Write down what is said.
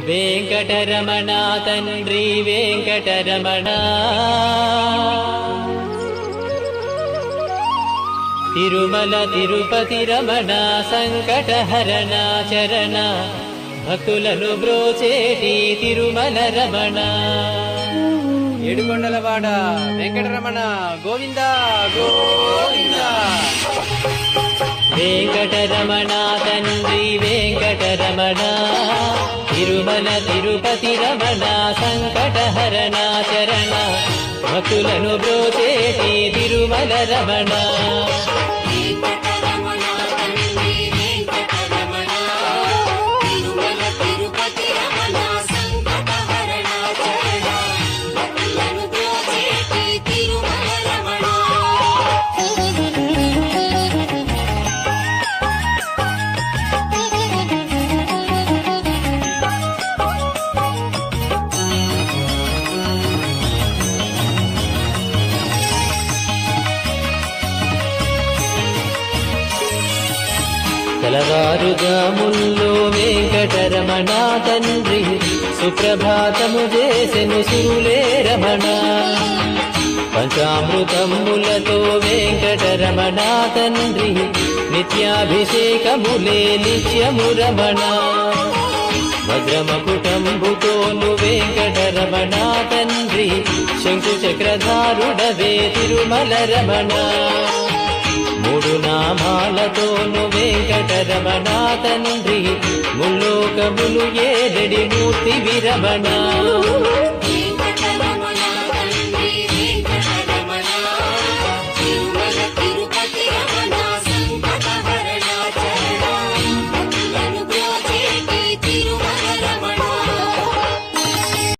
వెంకటరమణ తండ్రి వెంకటరమణ తిరుమల తిరుపతి రమణ సంకటహరణ చరణ భక్తులను బ్రోచేటి తిరుమల రమణ ఏడుకొండలవాడ వెంకటరమణ గోవింద గోవింద. వెంకటరమణ తండ్రి వెంకటరమణ తిరుమల తిరుపతి రమణ సంకటహరణ చరణ భక్తులను బ్రోచేటి తిరుమల రమణ తెలవారుజాముల్లో వెంకటరమణ తండ్రి సుప్రభాతము చేసెను సురులే రమణ పంచామృతములతో వెంకటరమణ తండ్రి నిత్యాభిషేకములే నిత్యము రమణ వజ్రమకుటంబుతోను వెంకటరమణ తండ్రి శంకు చక్రధారుడవే తిరుమల రమణ మూడు నామాలతోను వెంకటరమణ తండ్రి ముల్లోకములు ఏడడి మూర్తి విరమణ